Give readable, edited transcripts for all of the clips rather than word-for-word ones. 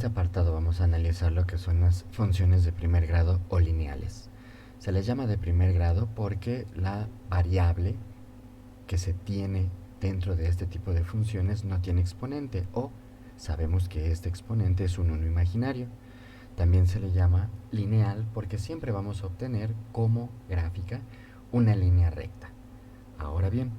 este apartado vamos a analizar lo que son las funciones de primer grado o lineales. Se les llama de primer grado porque la variable que se tiene dentro de este tipo de funciones no tiene exponente o sabemos que este exponente es un 1 imaginario. También se le llama lineal porque siempre vamos a obtener como gráfica una línea recta. Ahora bien,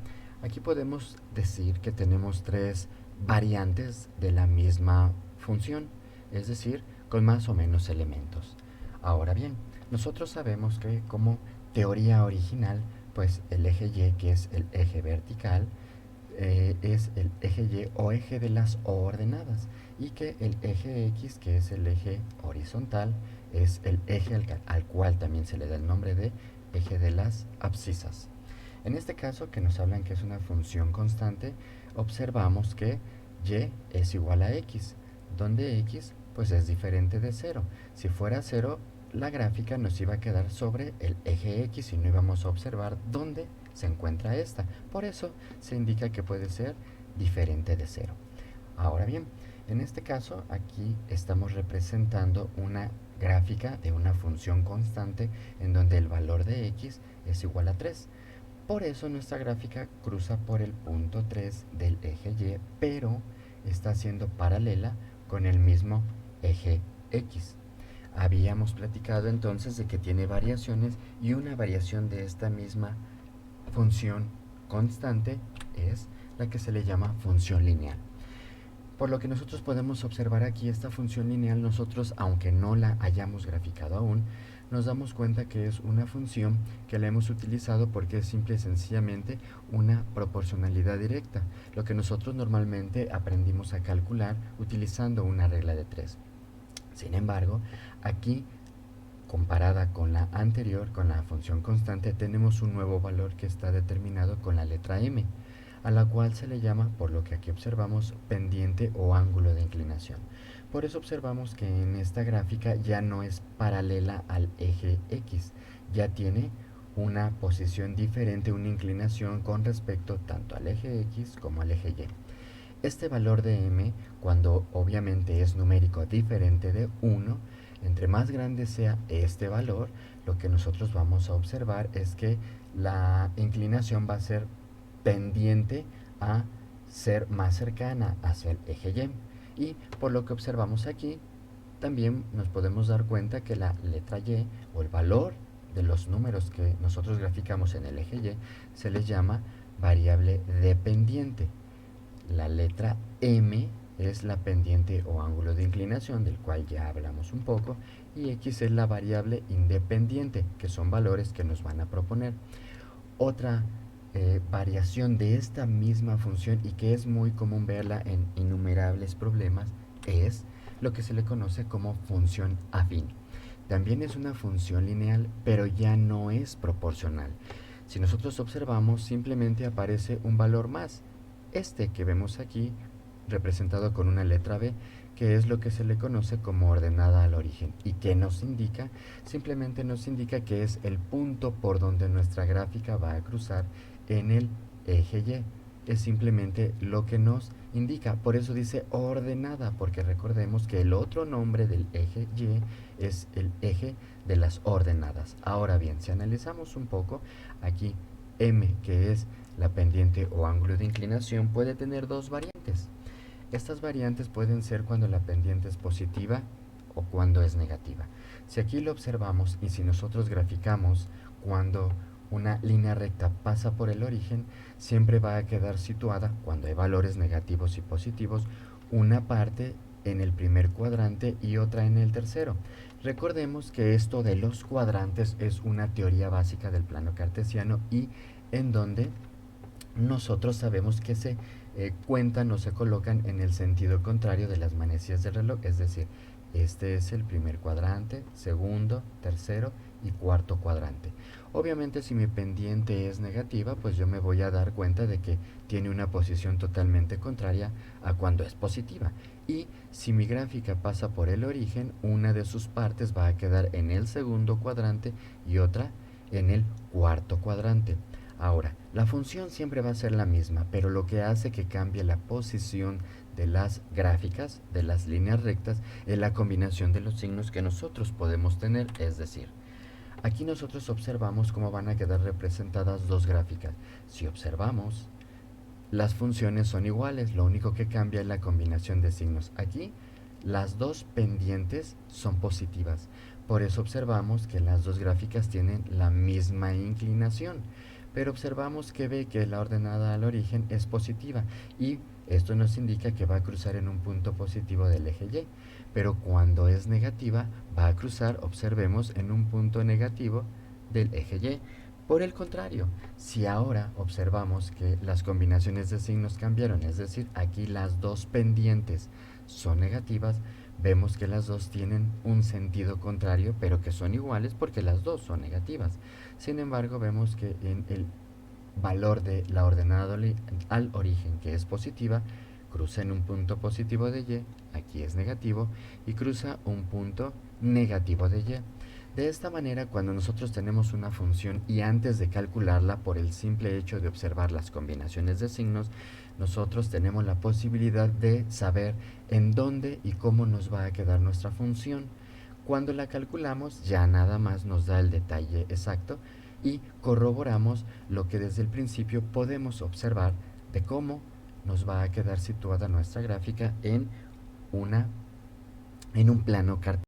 aquí podemos decir que tenemos tres variantes de la misma función, es decir, con más o menos elementos. Ahora bien, nosotros sabemos que como teoría original, pues el eje Y, que es el eje vertical, es el eje Y o eje de las ordenadas, y que el eje X, que es el eje horizontal, es el eje al cual también se le da el nombre de eje de las abscisas. En este caso, que nos hablan que es una función constante, observamos que y es igual a x, donde x pues es diferente de 0. Si fuera 0, la gráfica nos iba a quedar sobre el eje x y no íbamos a observar dónde se encuentra esta. Por eso se indica que puede ser diferente de 0. Ahora bien, en este caso aquí estamos representando una gráfica de una función constante en donde el valor de x es igual a 3. Por eso nuestra gráfica cruza por el punto 3 del eje Y, pero está siendo paralela con el mismo eje X. Habíamos platicado entonces de que tiene variaciones y una variación de esta misma función constante es la que se le llama función lineal. Por lo que nosotros podemos observar aquí esta función lineal, nosotros, aunque no la hayamos graficado aún, nos damos cuenta que es una función que la hemos utilizado porque es simple y sencillamente una proporcionalidad directa, lo que nosotros normalmente aprendimos a calcular utilizando una regla de 3. Sin embargo, aquí, comparada con la anterior, con la función constante, tenemos un nuevo valor que está determinado con la letra m, a la cual se le llama, por lo que aquí observamos, pendiente o ángulo de inclinación. Por eso observamos que en esta gráfica ya no es paralela al eje X, ya tiene una posición diferente, una inclinación con respecto tanto al eje X como al eje Y. Este valor de m, cuando obviamente es numérico diferente de 1, entre más grande sea este valor, lo que nosotros vamos a observar es que la inclinación va a ser pendiente a ser más cercana hacia el eje Y. Y por lo que observamos aquí, también nos podemos dar cuenta que la letra Y o el valor de los números que nosotros graficamos en el eje Y se les llama variable dependiente. La letra m es la pendiente o ángulo de inclinación, del cual ya hablamos un poco, y x es la variable independiente, que son valores que nos van a proponer. Otra variación de esta misma función y que es muy común verla en innumerables problemas es lo que se le conoce como función afín. También es una función lineal, pero ya no es proporcional. Si nosotros observamos, simplemente aparece un valor más. Este que vemos aquí, representado con una letra B, que es lo que se le conoce como ordenada al origen. ¿Y qué nos indica? Simplemente nos indica que es el punto por donde nuestra gráfica va a cruzar en el eje Y. Es simplemente lo que nos indica. Por eso dice ordenada, porque recordemos que el otro nombre del eje Y es el eje de las ordenadas. Ahora bien, si analizamos un poco, aquí m, que es la pendiente o ángulo de inclinación, puede tener dos variantes. Estas variantes pueden ser cuando la pendiente es positiva o cuando es negativa. Si aquí lo observamos y si nosotros graficamos cuando una línea recta pasa por el origen, siempre va a quedar situada, cuando hay valores negativos y positivos, una parte en el primer cuadrante y otra en el tercero. Recordemos que esto de los cuadrantes es una teoría básica del plano cartesiano y en donde nosotros sabemos que se cuentan o se colocan en el sentido contrario de las manecillas del reloj, es decir, este es el primer cuadrante, segundo, tercero y cuarto cuadrante. Obviamente si mi pendiente es negativa, pues yo me voy a dar cuenta de que tiene una posición totalmente contraria a cuando es positiva. Y si mi gráfica pasa por el origen, una de sus partes va a quedar en el segundo cuadrante y otra en el cuarto cuadrante. Ahora, la función siempre va a ser la misma, pero lo que hace que cambie la posición de las gráficas, de las líneas rectas, es la combinación de los signos que nosotros podemos tener, es decir, aquí nosotros observamos cómo van a quedar representadas dos gráficas. Si observamos, las funciones son iguales, lo único que cambia es la combinación de signos. Aquí las dos pendientes son positivas, por eso observamos que las dos gráficas tienen la misma inclinación, pero observamos que B, que es la ordenada al origen, es positiva y esto nos indica que va a cruzar en un punto positivo del eje Y, pero cuando es negativa va a cruzar, observemos, en un punto negativo del eje Y. Por el contrario, si ahora observamos que las combinaciones de signos cambiaron, es decir, aquí las dos pendientes son negativas, vemos que las dos tienen un sentido contrario, pero que son iguales porque las dos son negativas. Sin embargo, vemos que en el valor de la ordenada al origen, que es positiva, cruza en un punto positivo de Y, aquí es negativo, y cruza un punto negativo de Y. De esta manera, cuando nosotros tenemos una función y antes de calcularla, por el simple hecho de observar las combinaciones de signos, nosotros tenemos la posibilidad de saber en dónde y cómo nos va a quedar nuestra función. Cuando la calculamos, ya nada más nos da el detalle exacto y corroboramos lo que desde el principio podemos observar de cómo nos va a quedar situada nuestra gráfica en un plano cartesiano.